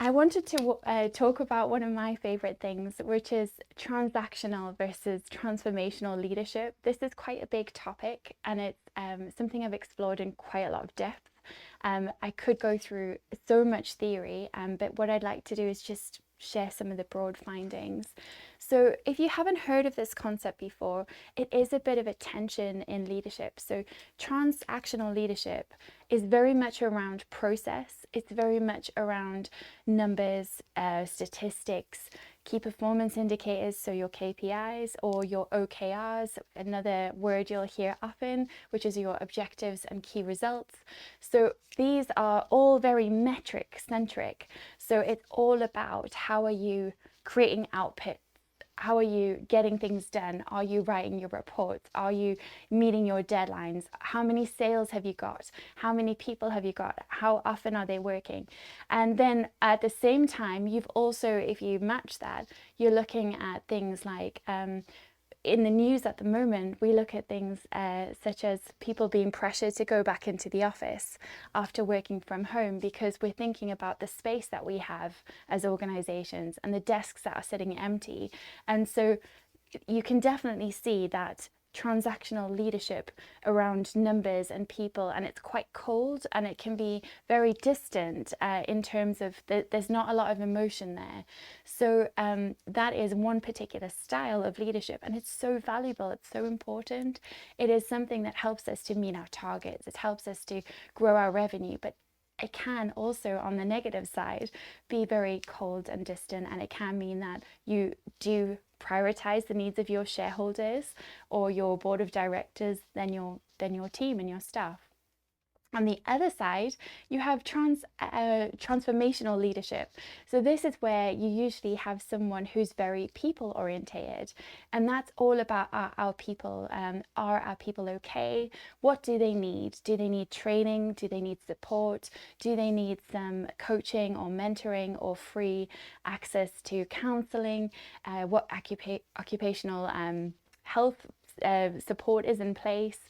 I wanted to talk about one of my favorite things, which is transactional versus transformational leadership. This is quite a big topic, and it's something I've explored in quite a lot of depth. I could go through so much theory, but what I'd like to do is just share some of the broad findings. So if you haven't heard of this concept before, it is a bit of a tension in leadership. So transactional leadership is very much around process. It's very much around numbers, statistics, key performance indicators, so your KPIs or your OKRs, another word you'll hear often, which is your objectives and key results. So these are all very metric centric. So it's all about how are you creating output? How are you getting things done? Are you writing your reports? Are you meeting your deadlines? How many sales have you got? How many people have you got? How often are they working? And then at the same time, you've also, if you match that, you're looking at things like in the news at the moment, we look at things such as people being pressured to go back into the office after working from home because we're thinking about the space that we have as organizations and the desks that are sitting empty. And so you can definitely see that transactional leadership around numbers and people, and it's quite cold and it can be very distant in terms of there's not a lot of emotion there. So that is one particular style of leadership, and it's so valuable, it's so important. It is something that helps us to meet our targets, it helps us to grow our revenue, but it can also, on the negative side, be very cold and distant, and it can mean that you do prioritize the needs of your shareholders or your board of directors than your team and your staff. On the other side, you have transformational leadership. So this is where you usually have someone who's very people orientated, and that's all about our people. Are our people okay? What do they need? Do they need training? Do they need support? Do they need some coaching or mentoring or free access to counseling? What occupational health support is in place?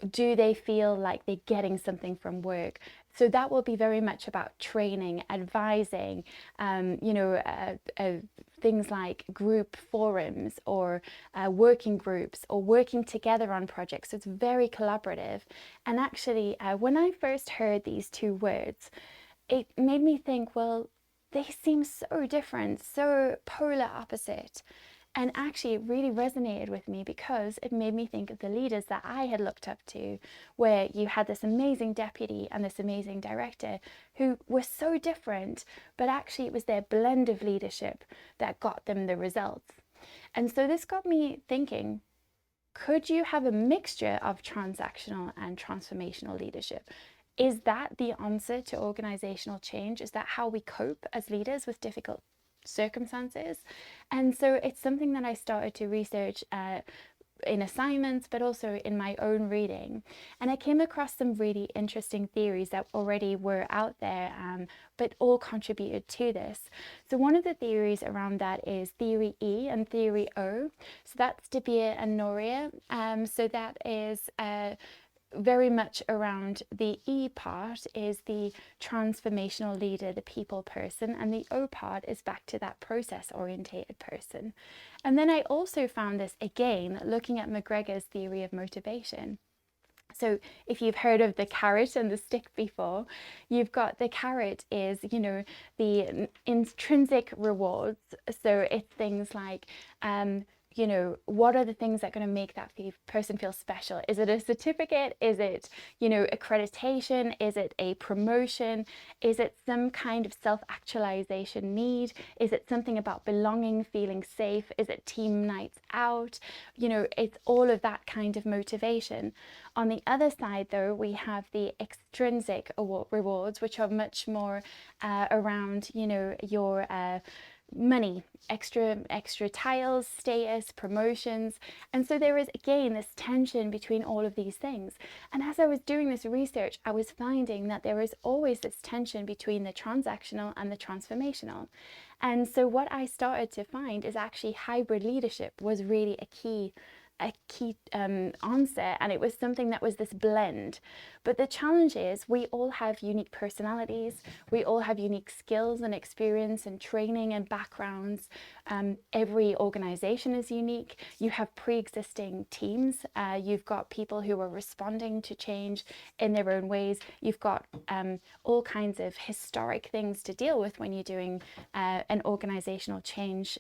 Do they feel like they're getting something from work? So that will be very much about training, advising, things like group forums or working groups or working together on projects. So it's very collaborative. And actually, when I first heard these two words, it made me think, well, they seem so different, so polar opposite. And actually, it really resonated with me because it made me think of the leaders that I had looked up to, where you had this amazing deputy and this amazing director who were so different, but actually it was their blend of leadership that got them the results. And so this got me thinking, could you have a mixture of transactional and transformational leadership? Is that the answer to organizational change? Is that how we cope as leaders with difficult circumstances? And so it's something that I started to research in assignments, but also in my own reading. And I came across some really interesting theories that already were out there, but all contributed to this. So one of the theories around that is theory E and theory O. So that's De Beer and Noria. So that is very much around the E part is the transformational leader, the people person, and the O part is back to that process orientated person. And then I also found this again looking at McGregor's theory of motivation. So if you've heard of the carrot and the stick before, you've got the carrot is, the intrinsic rewards. So it's things like what are the things that are going to make that person feel special? Is it a certificate? Is it, accreditation? Is it a promotion? Is it some kind of self-actualization need? Is it something about belonging, feeling safe? Is it team nights out? It's all of that kind of motivation. On the other side, though, we have the extrinsic rewards, which are much more around, your money, extra titles, status, promotions. And so there is again this tension between all of these things. And as I was doing this research, I was finding that there is always this tension between the transactional and the transformational. And so what I started to find is actually hybrid leadership was really a key a key answer, and it was something that was this blend. But the challenge is we all have unique personalities, we all have unique skills and experience and training and backgrounds. Every organization is unique. You have pre-existing teams. You've got people who are responding to change in their own ways. You've got all kinds of historic things to deal with when you're doing an organizational change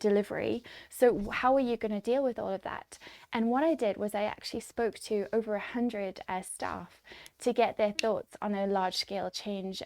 delivery. So how are you going to deal with all of that? And what I did was I actually spoke to over 100 staff to get their thoughts on a large scale change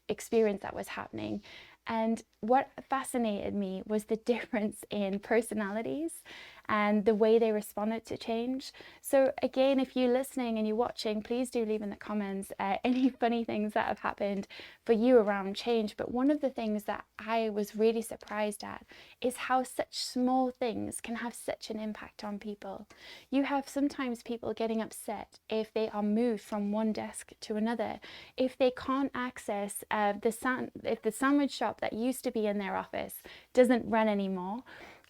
experience that was happening. And what fascinated me was the difference in personalities and the way they responded to change. So again, if you're listening and you're watching, please do leave in the comments any funny things that have happened for you around change. But one of the things that I was really surprised at is how such small things can have such an impact on people. You have sometimes people getting upset if they are moved from one desk to another, if they can't access if the sandwich shop that used to be in their office doesn't run anymore,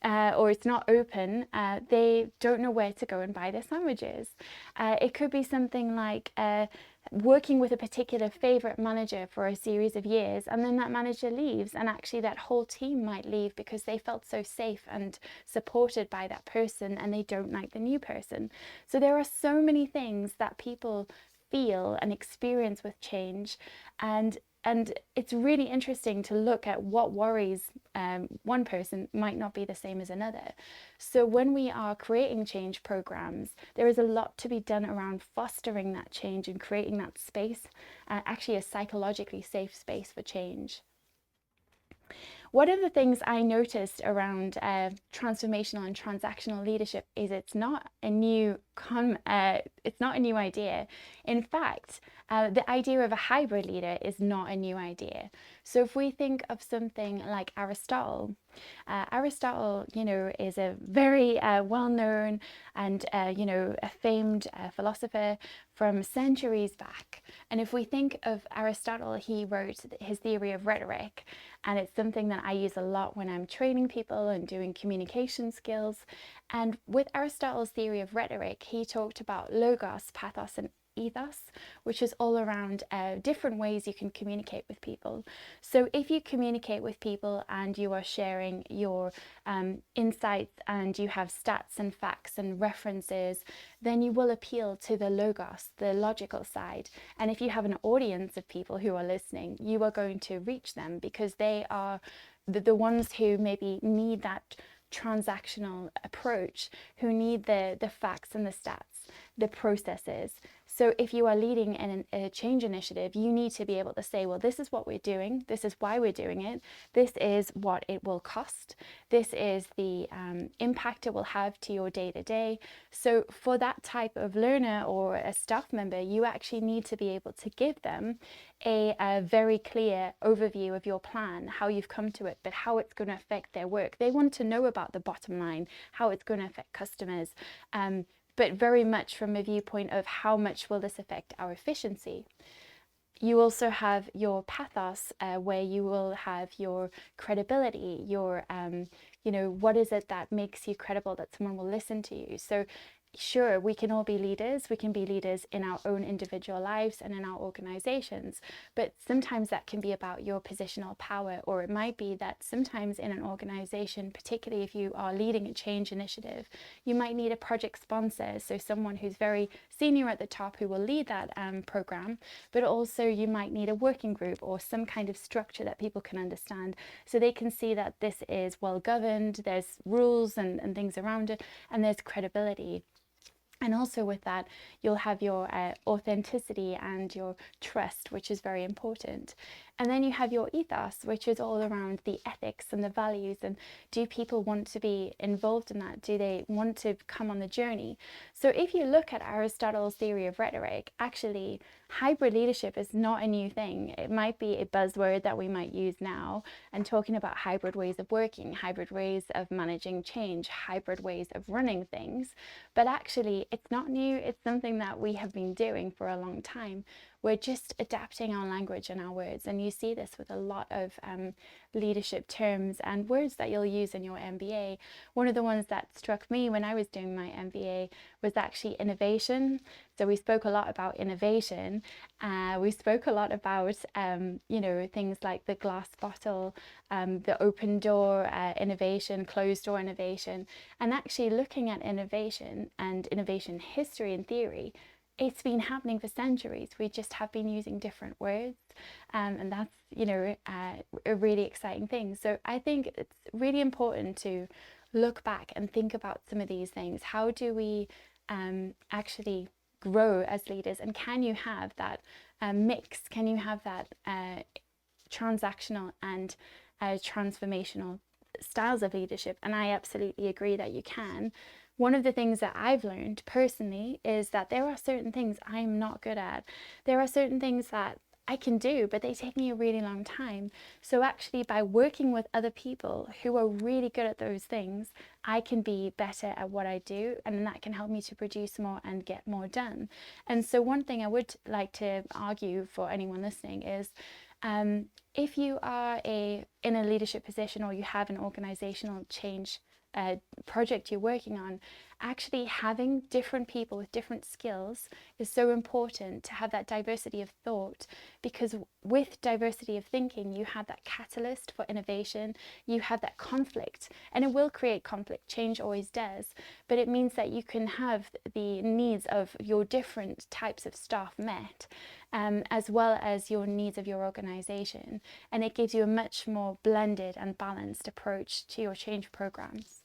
or it's not open, they don't know where to go and buy their sandwiches. It could be something like working with a particular favorite manager for a series of years, and then that manager leaves, and actually that whole team might leave because they felt so safe and supported by that person, and they don't like the new person. So there are so many things that people feel and experience with change, and it's really interesting to look at what worries one person might not be the same as another. So when we are creating change programs, there is a lot to be done around fostering that change and creating that space, actually a psychologically safe space for change. One of the things I noticed around transformational and transactional leadership is it's not a new idea. In fact, the idea of a hybrid leader is not a new idea. So if we think of something like Aristotle, is a very well-known and a famed philosopher from centuries back. And if we think of Aristotle, he wrote his theory of rhetoric, and it's something that I use a lot when I'm training people and doing communication skills. And with Aristotle's theory of rhetoric, he talked about logos, pathos, and ethos, which is all around different ways you can communicate with people. So if you communicate with people and you are sharing your insights and you have stats and facts and references, then you will appeal to the logos, the logical side. And if you have an audience of people who are listening, you are going to reach them because they are the ones who maybe need that transactional approach, who need the facts and the stats, the processes. So if you are leading a change initiative, you need to be able to say, well, this is what we're doing, this is why we're doing it, this is what it will cost, this is the impact it will have to your day-to-day. So for that type of learner or a staff member, you actually need to be able to give them a very clear overview of your plan, how you've come to it, but how it's going to affect their work. They want to know about the bottom line, how it's going to affect customers, but very much from a viewpoint of how much will this affect our efficiency. You also have your pathos, where you will have your credibility, your, what is it that makes you credible, that someone will listen to you. So sure, we can all be leaders. We can be leaders in our own individual lives and in our organizations, but sometimes that can be about your positional power, or it might be that sometimes in an organization, particularly if you are leading a change initiative, you might need a project sponsor, so someone who's very senior at the top who will lead that program, but also you might need a working group or some kind of structure that people can understand, so they can see that this is well governed, there's rules and things around it, and there's credibility. And also with that, you'll have your authenticity and your trust, which is very important. And then you have your ethos, which is all around the ethics and the values. And do people want to be involved in that? Do they want to come on the journey? So if you look at Aristotle's theory of rhetoric, actually, hybrid leadership is not a new thing. It might be a buzzword that we might use now, and talking about hybrid ways of working, hybrid ways of managing change, hybrid ways of running things. But actually, it's not new. It's something that we have been doing for a long time. we're just adapting our language and our words. And you see this with a lot of leadership terms and words that you'll use in your MBA. One of the ones that struck me when I was doing my MBA was actually innovation. So we spoke a lot about innovation. We spoke a lot about, things like the glass bottle, the open door innovation, closed door innovation, and actually looking at innovation and innovation history and theory. It's been happening for centuries. We just have been using different words, and that's a really exciting thing. So I think it's really important to look back and think about some of these things. How do we actually grow as leaders, and can you have that mix? Can you have that transactional and transformational styles of leadership? And I absolutely agree that you can. One of the things that I've learned personally is that there are certain things I'm not good at. There are certain things that I can do, but they take me a really long time. So actually, by working with other people who are really good at those things, I can be better at what I do, and that can help me to produce more and get more done. And so one thing I would like to argue for anyone listening is, if you are in a leadership position, or you have an organizational change project you're working on, actually having different people with different skills is so important, to have that diversity of thought, because with diversity of thinking you have that catalyst for innovation, you have that conflict, and it will create conflict, change always does, but it means that you can have the needs of your different types of staff met, as well as your needs of your organization, and it gives you a much more blended and balanced approach to your change programs.